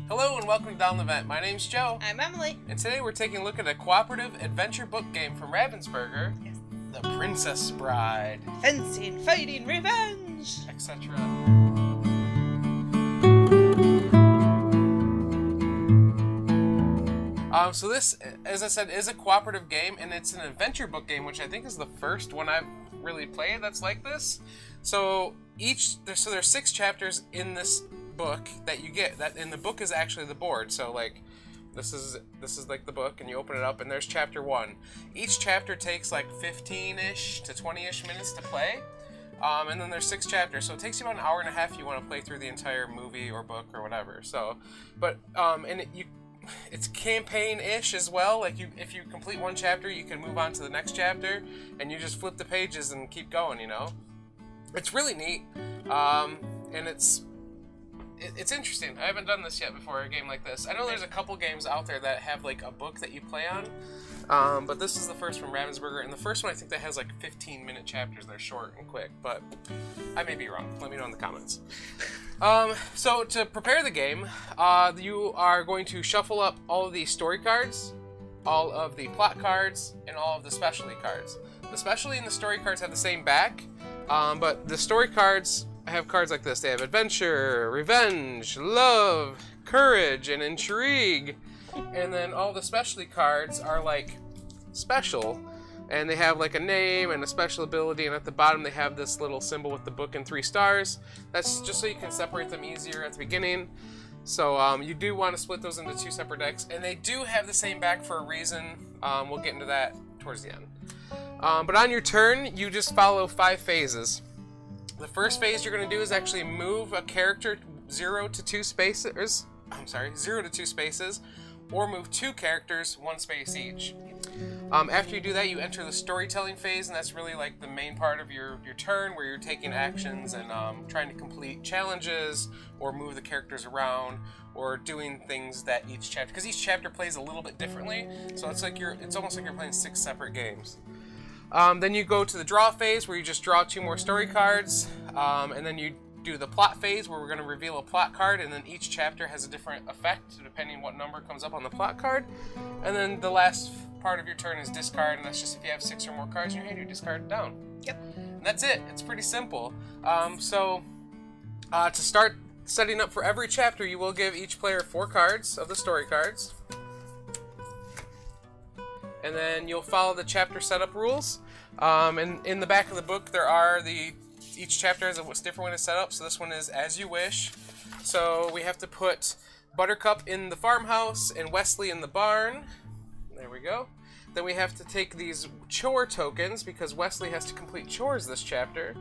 Hello and welcome to Down the Vent. My name's Joe. I'm Emily. And today we're taking a look at a cooperative adventure book game from Ravensburger, Yes. The Princess Bride, Fencing, fighting, revenge! etc. So this, as I said, is a cooperative game, and it's an adventure book game, which I think is the first one I've really played that's like this. So there's 6 chapters in this book that you get. And the book is actually the board. So like, this is like the book, and you open it up, and there's chapter 1. Each chapter takes like 15-ish to 20-ish minutes to play. And then there's 6 chapters, so it takes you about an hour and a half if you want to play through the entire movie or book or whatever. So, but it's campaign-ish as well. Like if you complete one chapter, you can move on to the next chapter, and you just flip the pages and keep going. It's really neat, and it's interesting. I haven't done this yet before, a game like this. I know there's a couple games out there that have like a book that you play on, but this is the first from Ravensburger, and the first one I think that has like 15-minute chapters. They're short and quick, but I may be wrong. Let me know in the comments. So to prepare the game, you are going to shuffle up all of the story cards, all of the plot cards, and all of the specialty cards. The specialty and the story cards have the same back, but the story cards have cards like this. They have adventure, revenge, love, courage, and intrigue. And then all the specialty cards are like special, and they have like a name and a special ability, and at the bottom they have this little symbol with the book and 3 stars. That's just so you can separate them easier at the beginning. So you do want to split those into 2 separate decks, and they do have the same back for a reason. We'll get into that towards the end. But on your turn, you just follow 5 phases. The first phase you're going to do is actually move a character 0 to 2 spaces, or move 2 characters 1 space each. After you do that, you enter the storytelling phase, and that's really like the main part of your turn, where you're taking actions and trying to complete challenges, or move the characters around, or doing things that each chapter, because each chapter plays a little bit differently, so it's almost like you're playing 6 separate games. Then you go to the draw phase, where you just draw 2 more story cards, and then you do the plot phase, where we're going to reveal a plot card, and then each chapter has a different effect depending what number comes up on the plot card. And then the last part of your turn is discard, and that's just if you have 6 or more cards in your hand, you discard it down. Yep. And that's it. It's pretty simple. To start setting up for every chapter, you will give each player 4 cards of the story cards. And then you'll follow the chapter setup rules. And in the back of the book, there are each chapter has a different way to set up. So this one is as you wish. So we have to put Buttercup in the farmhouse and Wesley in the barn. There we go. Then we have to take these chore tokens, because Wesley has to complete chores this chapter.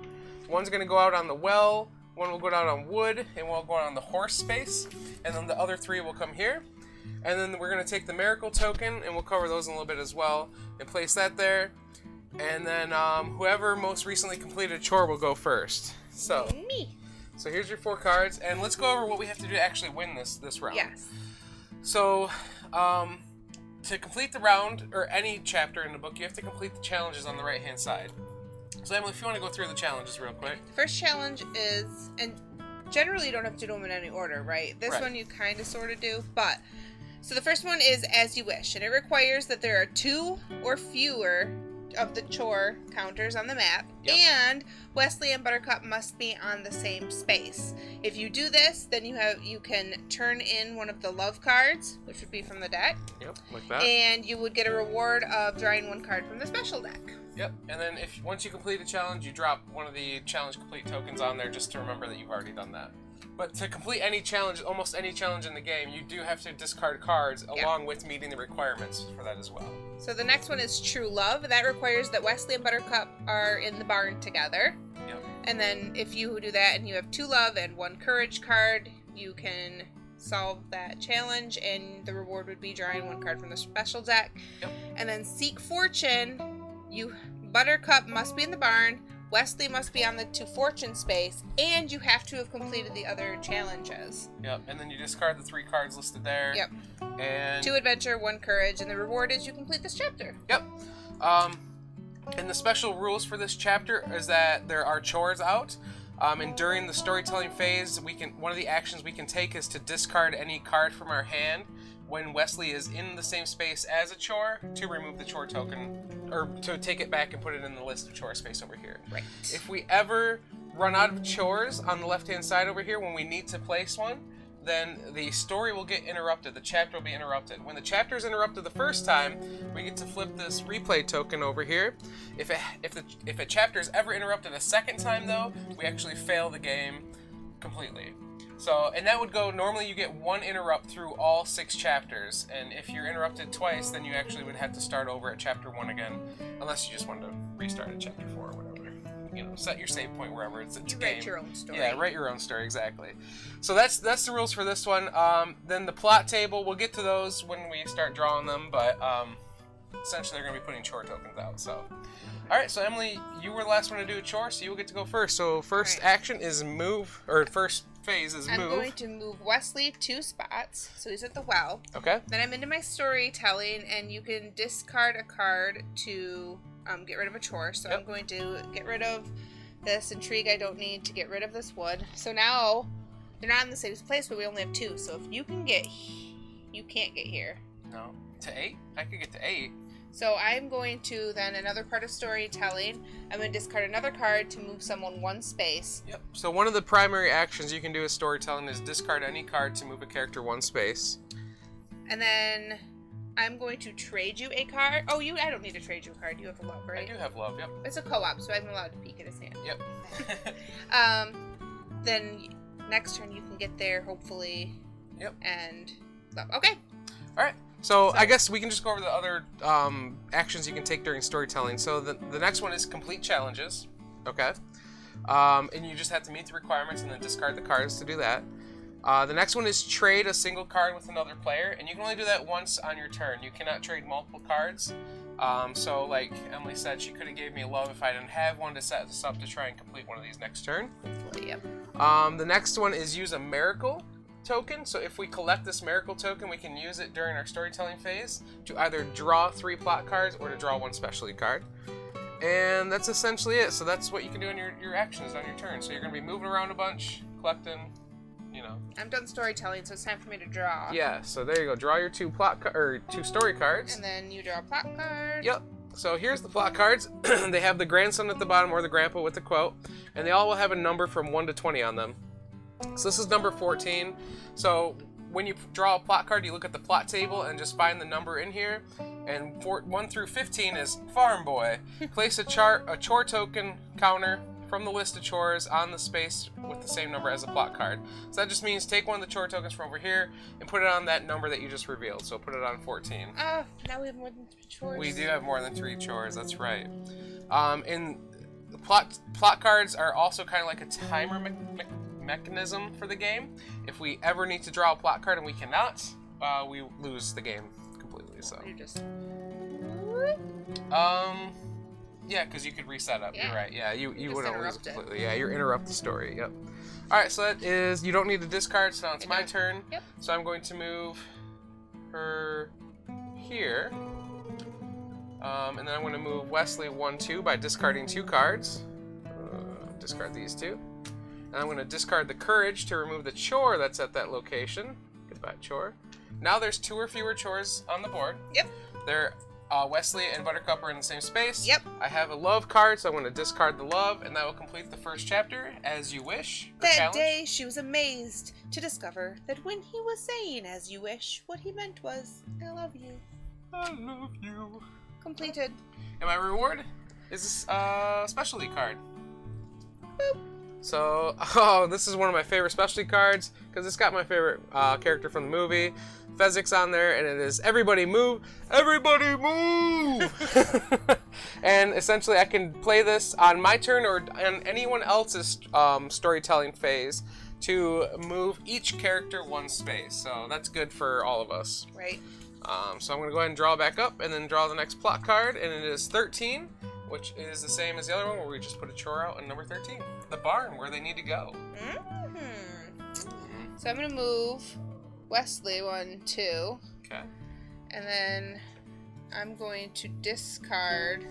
One's going to go out on the well, one will go out on wood, and one will go out on the horse space. And then the other 3 will come here. And then we're going to take the miracle token, and we'll cover those in a little bit as well, and place that there. And then whoever most recently completed a chore will go first. So Me. So here's your 4 cards, and let's go over what we have to do to actually win this round. Yes. So to complete the round, or any chapter in the book, you have to complete the challenges on the right-hand side. So Emily, if you want to go through the challenges real quick. First challenge is, and generally you don't have to do them in any order, right? This one you kind of sort of do, but... So the first one is as you wish, and it requires that there are 2 or fewer of the chore counters on the map, and Wesley and Buttercup must be on the same space. If you do this, then you can turn in one of the love cards, which would be from the deck. Yep, like that. And you would get a reward of drawing 1 card from the special deck. Yep, and then once you complete a challenge, you drop one of the challenge complete tokens on there, just to remember that you've already done that. But to complete any challenge, almost any challenge in the game, you do have to discard cards along with meeting the requirements for that as well. So the next one is True Love. That requires that Wesley and Buttercup are in the barn together. Yep. And then if you do that and you have 2 Love and 1 Courage card, you can solve that challenge, and the reward would be drawing 1 card from the special deck. Yep. And then Seek Fortune, Buttercup must be in the barn, Wesley must be on the To Fortune space, and you have to have completed the other challenges. Yep, and then you discard the 3 cards listed there. Yep. And 2 Adventure, 1 Courage, and the reward is you complete this chapter. Yep. And the special rules for this chapter is that there are chores out. And during the storytelling phase, one of the actions we can take is to discard any card from our hand when Wesley is in the same space as a chore to remove the chore token, or to take it back and put it in the list of chore space over here. Right. If we ever run out of chores on the left-hand side over here when we need to place one, then the story will get interrupted. The chapter will be interrupted. When the chapter is interrupted the first time, we get to flip this replay token over here. If a chapter is ever interrupted a second time, though, we actually fail the game completely. So, and that would go, normally you get one interrupt through all 6 chapters, and if you're interrupted twice, then you actually would have to start over at chapter 1 again, unless you just wanted to restart at chapter 4 or whatever. You know, set your save point wherever it's a game. Write your own story. Yeah, write your own story, exactly. So that's the rules for this one. Then the plot table, we'll get to those when we start drawing them, but essentially they're going to be putting chore tokens out. So, all right. So Emily, you were the last one to do a chore, so you'll get to go first. So first action is move, or first phase is move. I'm going to move Wesley 2 spots, so he's at the well. Okay. Then I'm into my storytelling, and you can discard a card to get rid of a chore. So I'm going to get rid of this intrigue I don't need to get rid of this wood. So now they're not in the same place, but we only have 2. So if you can get, you can't get here. No. To 8? I could get to 8. So I'm going to then another part of storytelling. I'm going to discard another card to move someone 1 space. Yep. So one of the primary actions you can do with storytelling is discard any card to move a character 1 space. And then I'm going to trade you a card. Oh, I don't need to trade you a card. You have a love, right? I do have love, yep. It's a co-op, so I'm allowed to peek at his hand. Yep. Then next turn you can get there, hopefully. Yep. And love. Okay. All right. So I guess we can just go over the other actions you can take during storytelling. So the next one is complete challenges. Okay. And you just have to meet the requirements and then discard the cards to do that. The next one is trade a single card with another player, and you can only do that once on your turn. You cannot trade multiple cards. So like Emily said, she could have gave me a love if I didn't have one to set this up to try and complete one of these next turn. Yep. The next one is use a miracle token. So if we collect this miracle token, we can use it during our storytelling phase to either draw 3 plot cards or to draw 1 specialty card. And that's essentially it. So that's what you can do in your actions on your turn. So you're going to be moving around a bunch, collecting, you know. I'm done storytelling, so it's time for me to draw. Yeah, so there you go. Draw your 2 story cards. And then you draw a plot card. Yep. So here's the plot cards. They have the grandson at the bottom or the grandpa with the quote, and they all will have a number from 1 to 20 on them. So this is number 14. So when you draw a plot card, you look at the plot table and just find the number in here. And 1 through 15 is Farm Boy. Place a chore token counter from the list of chores on the space with the same number as a plot card. So that just means take one of the chore tokens from over here and put it on that number that you just revealed. So put it on 14. Now we have more than 3 chores. We do have more than 3 chores, that's right. And the plot cards are also kind of like a timer mechanism for the game. If we ever need to draw a plot card and we cannot, we lose the game completely. So You just... yeah, because you could reset up. Yeah. You're right. Yeah, you wouldn't lose interrupt it. completely. Yeah, you interrupt the story. Yep. All right, so that is, you don't need to discard. So now it's my turn. Yep. So I'm going to move her here, and then I'm going to move Wesley 1-2 by discarding 2 cards. Discard these 2. And I'm going to discard the courage to remove the chore that's at that location. Goodbye, chore. Now there's 2 or fewer chores on the board. Yep. They're Wesley and Buttercup are in the same space. Yep. I have a love card, so I'm going to discard the love, and that will complete the first chapter, as you wish. That day, she was amazed to discover that when he was saying "as you wish," what he meant was "I love you." I love you. Completed. And my reward is a specialty card. Boop. So, this is one of my favorite specialty cards, because it's got my favorite character from the movie. Fezzik's on there, and it is everybody move, everybody move! And essentially I can play this on my turn or on anyone else's storytelling phase to move each character 1 space. So that's good for all of us. Right. So I'm going to go ahead and draw back up and then draw the next plot card, and it is 13, which is the same as the other one where we just put a chore out in number 13. The barn, where they need to go. So I'm going to move Wesley 1-2. Okay. And then I'm going to discard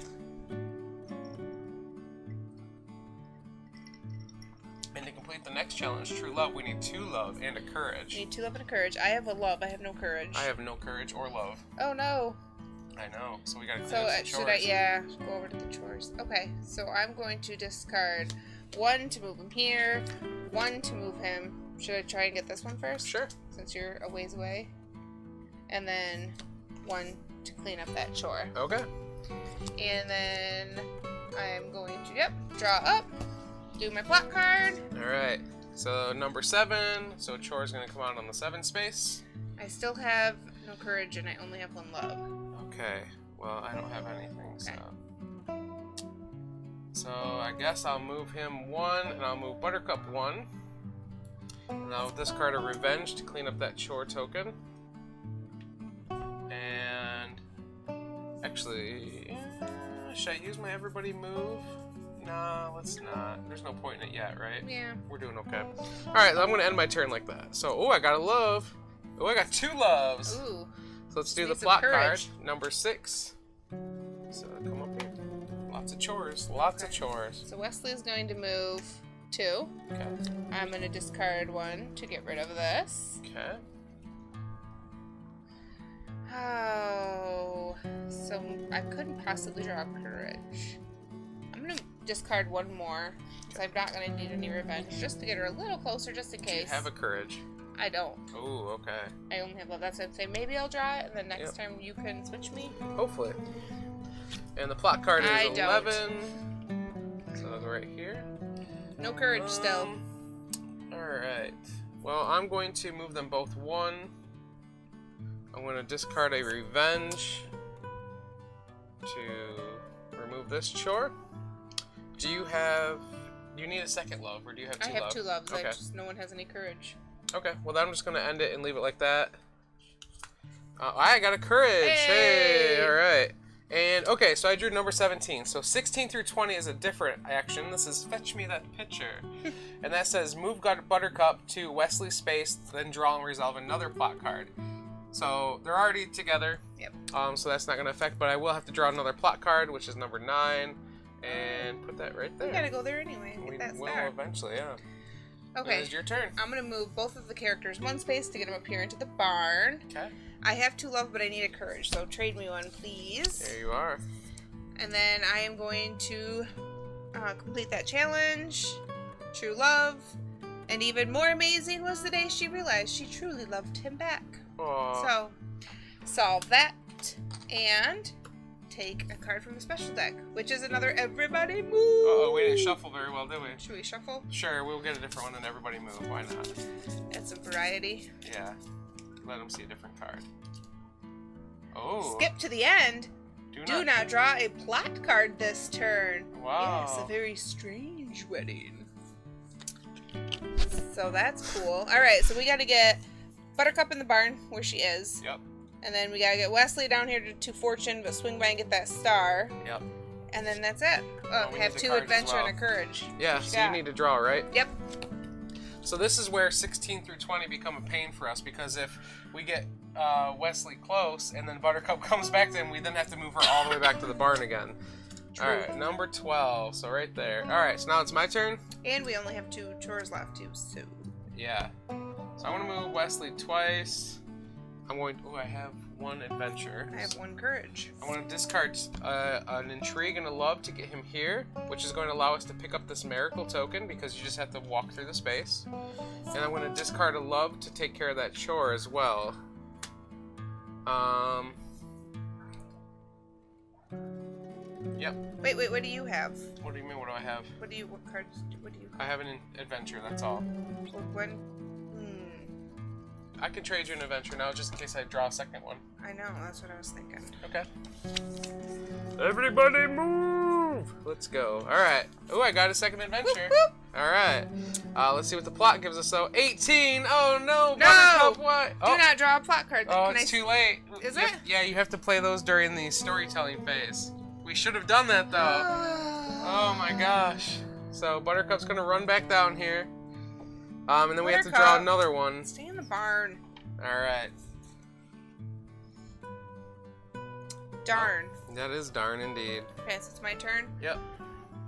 next challenge, True Love, we need 2 love and a courage. We need 2 love and a courage. I have a love. I have no courage. I have no courage or love. Oh, no. I know. So we gotta clean So up some should chores. go over to the chores. Okay, so I'm going to discard 1 to move him here, 1 to move him. Should I try and get this one first? Sure. Since you're a ways away. And then 1 to clean up that chore. Okay. And then I'm going to, draw up, do my plot card. Alright. So number 7. So chore is going to come out on the 7 space. I still have no courage and I only have 1 love. Okay. Well, I don't have anything, so... So I guess I'll move him 1, and I'll move Buttercup 1. And I'll discard a Revenge to clean up that chore token. And... Actually... should I use my Everybody Move? No, let's not. There's no point in it yet, right? Yeah. We're doing okay. Alright, I'm going to end my turn like that. So, I got a love. I got 2 loves. Ooh. So let's do the plot card, number 6. So come up here. Lots of chores. Lots of chores. So Wesley is going to move 2. Okay. I'm going to discard 1 to get rid of this. Okay. Oh. So I couldn't possibly draw courage. I'm going to discard 1 more. Because I'm not going to need any revenge. Just to get her a little closer, just in case. Do you have a courage? I don't. Ooh, okay. I only have love. That's what I'd say. Maybe I'll draw it, and then next time you can switch me. Hopefully. And the plot card is I 11. So I'll go right here. No courage still. Alright. Well, I'm going to move them both 1. I'm going to discard a Revenge to remove this chore. Do you need a second love, or do you have 2 I have love? 2 loves. Okay. No one has any courage. Okay, well then I'm just going to end it and leave it like that. I got a courage! Hey! Alright. And, okay, so I drew number 17. So 16 through 20 is a different action. This is Fetch Me That Picture. And that says, move Buttercup to Wesley's space, then draw and resolve another plot card. So they're already together. Yep. So that's not going to affect, but I will have to draw another plot card, which is number 9. And put that right there. We gotta go there anyway. Get that will star. eventually, yeah. Okay. It is your turn. I'm gonna move both of the characters 1 space to get them up here into the barn. Okay. I have 2 love, but I need a courage, so trade me 1, please. There you are. And then I am going to complete that challenge. True love. And even more amazing was the day she realized she truly loved him back. Aww. So, solve that and take a card from the special deck, which is another Everybody Move. Uh-oh, we didn't shuffle very well, did we? Should we shuffle? Sure, we'll get a different one and Everybody Move. Why not? Add some variety. Yeah. Let them see a different card. Oh. Skip to the end. Do not draw a plot card this turn. Wow. Yes, a very strange wedding. So that's cool. Alright, so we gotta get Buttercup in the barn, where she is. Yep. And then we gotta get Wesley down here to Fortune, but swing by and get that star. Yep. And then that's it. Oh, we have need the 2 cards as adventure well. and a courage. Yeah, so you need to draw, right? Yep. So this is where 16 through 20 become a pain for us, because if we get Wesley close and then Buttercup comes back to him, we then have to move her all the way back to the barn again. True. Alright, number 12, so right there. Alright, so now it's my turn? And we only have 2 chores left too, so. Yeah. So I want to move Wesley twice. I'm going to, I have 1 adventure. I have 1 courage. I want to discard an intrigue and a love to get him here, which is going to allow us to pick up this miracle token, because you just have to walk through the space. And I'm going to discard a love to take care of that chore as well. Yep. Wait, what do you have? What do you mean, what do I have? What cards, what do you I have an adventure, that's all. One? I can trade you an adventure now, just in case I draw a second one. I know, that's what I was thinking. Okay. Everybody move! Let's go. Alright. Oh, I got a second adventure. Alright. Let's see what the plot gives us, though. 18! Oh, no! Buttercup, what? Do not draw a plot card. Oh, it's too late. Is it? Yeah, you have to play those during the storytelling phase. We should have done that, though. Oh, my gosh. So, Buttercup's gonna run back down here. And then we have to draw another one. Stay in the barn. Alright. Darn. That is darn indeed. Okay, so it's my turn. Yep.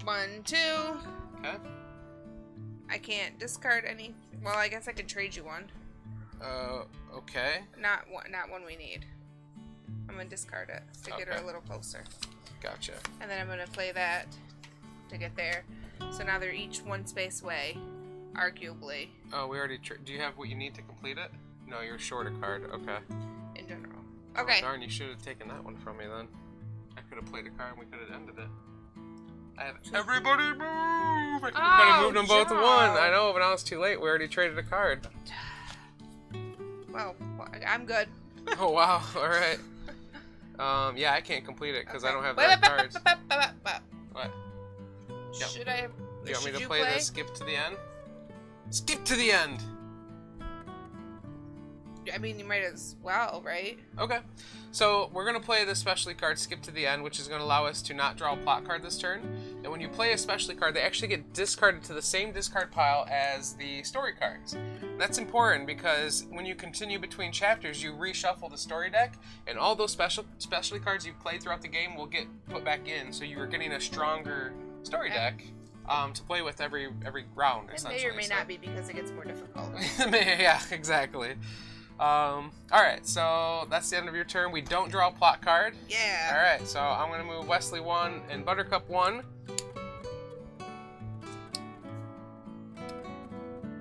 1, 2. Okay. I can't discard any. Well, I guess I could trade you one. Okay. Not one we need. I'm gonna discard it to get her a little closer. Gotcha. And then I'm gonna play that to get there. So now they're each one space away, arguably. Oh, we already. Do you have what you need to complete it? No, you're short a card. Okay. In general. Okay. Oh, darn, you should have taken that one from me then. I could have played a card and we could have ended it. I have everybody move! I could have moved them both to one. I know, but now it's too late. We already traded a card. Well, I'm good. Oh, wow. All right. Yeah, I can't complete it because I don't have that cards. What? Yep. Should I? You want me to you play this? Skip to the end? Skip to the end! I mean, you might as well, right? Okay. So, we're going to play the specialty card, Skip to the End, which is going to allow us to not draw a plot card this turn. And when you play a specialty card, they actually get discarded to the same discard pile as the story cards. And that's important because when you continue between chapters, you reshuffle the story deck, and all those specialty cards you've played throughout the game will get put back in, so you are getting a stronger story deck to play with every round, essentially. It may or may not be because it gets more difficult. Yeah, exactly. Alright, so that's the end of your turn. We don't draw a plot card. Yeah. Alright, so I'm going to move Wesley 1 and Buttercup 1.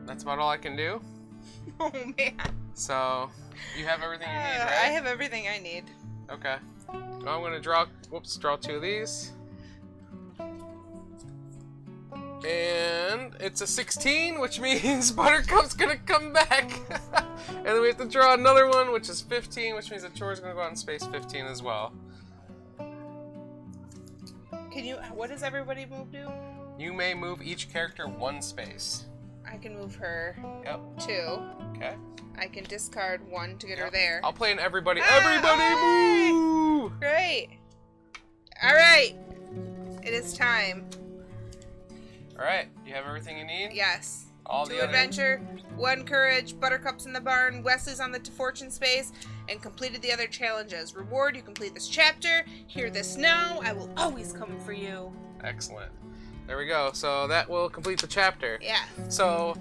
That's about all I can do. Oh, man. So, you have everything you need, right? I have everything I need. Okay. Well, I'm going to draw 2 of these. And it's a 16, which means Buttercup's gonna come back. And then we have to draw another one, which is 15, which means the chore's gonna go out in space 15 as well. What does everybody move to? You may move each character 1 space. I can move her 2. Okay. I can discard 1 to get her there. I'll play in everybody. Everybody move! Great. Alright. It is time. Alright, you have everything you need? Yes. All 2 the adventure, 1 courage, Buttercup's in the barn, Wesley's on the fortune space, and completed the other challenges. Reward, you complete this chapter. Hear this now. I will always come for you. Excellent. There we go. So that will complete the chapter. Yeah. So,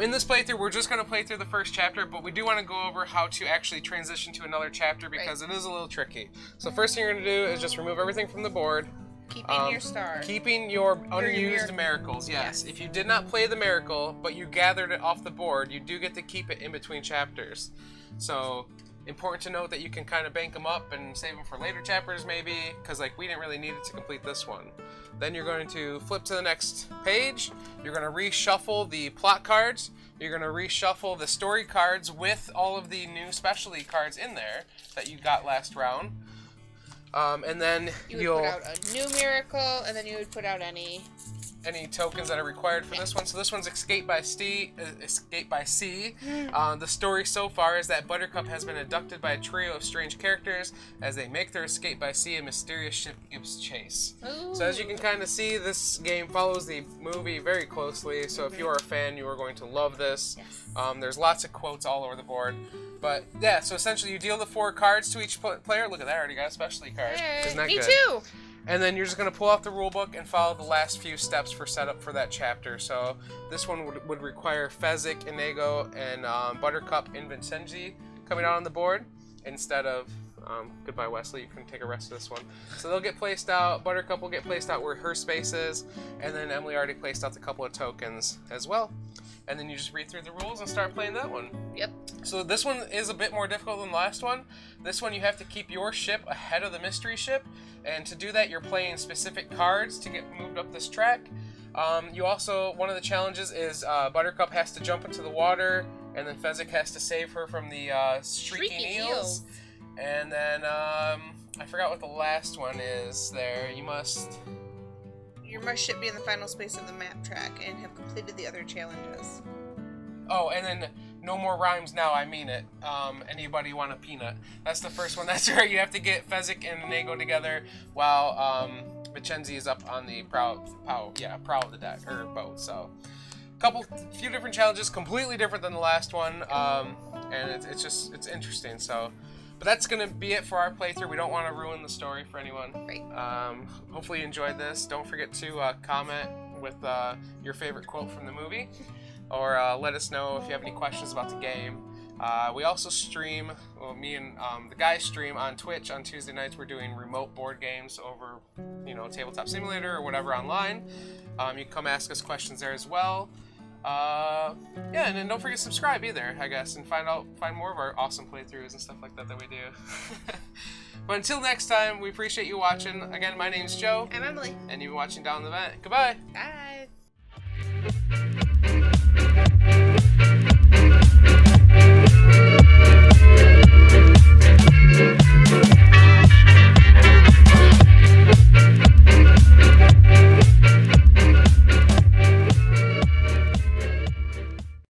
in this playthrough, we're just going to play through the first chapter, but we do want to go over how to actually transition to another chapter because it is a little tricky. So first thing you're going to do is just remove everything from the board. Keeping your star. Keeping your unused miracles, yes. If you did not play the miracle, but you gathered it off the board, you do get to keep it in between chapters. So, important to note that you can kind of bank them up and save them for later chapters maybe, because we didn't really need it to complete this one. Then you're going to flip to the next page. You're going to reshuffle the plot cards. You're going to reshuffle the story cards with all of the new specialty cards in there that you got last round. And then you would put out a new miracle, and then you would put out any tokens that are required for this one. So this one's Escape by Sea. The story so far is that Buttercup has been abducted by a trio of strange characters. As they make their escape by sea, a mysterious ship gives chase. Ooh. So as you can kind of see, this game follows the movie very closely. So if you are a fan, you are going to love this. Yes. There's lots of quotes all over the board. But yeah, so essentially you deal the 4 cards to each player. Look at that, I already got a specialty card. Hey, Isn't that me good? too! And then you're just going to pull out the rulebook and follow the last few steps for setup for that chapter. So this one would require Fezzik, Inigo, and Buttercup and Vincenzi coming out on the board instead of goodbye Wesley, you can take a rest of this one. So they'll get placed out, Buttercup will get placed out where her space is, and then Emily already placed out a couple of tokens as well. And then you just read through the rules and start playing that one. Yep. So this one is a bit more difficult than the last one. This one you have to keep your ship ahead of the mystery ship, and to do that you're playing specific cards to get moved up this track. You also, one of the challenges is Buttercup has to jump into the water, and then Fezzik has to save her from the shrieking eels. And then, I forgot what the last one is there. You must ship be in the final space of the map track and have completed the other challenges. Oh, and then no more rhymes now, I mean it. Anybody want a peanut? That's the first one. That's right, you have to get Fezzik and Inigo together while Vincenzi is up on the prow of the deck, or boat, so. Few different challenges, completely different than the last one, and it's interesting, so. But that's going to be it for our playthrough. We don't want to ruin the story for anyone. Right. Hopefully you enjoyed this. Don't forget to comment, with your favorite quote from the movie, or let us know if you have any questions about the game. We also stream, well, me and the guys stream on Twitch on Tuesday nights. We're doing remote board games over, Tabletop Simulator or whatever online. You can come ask us questions there as well. And then don't forget to subscribe either, I guess, and find more of our awesome playthroughs and stuff like that we do. But until next time, we appreciate you watching. Again, my name's Joe. I'm Emily. And you've been watching Down the Vent. Goodbye. Bye.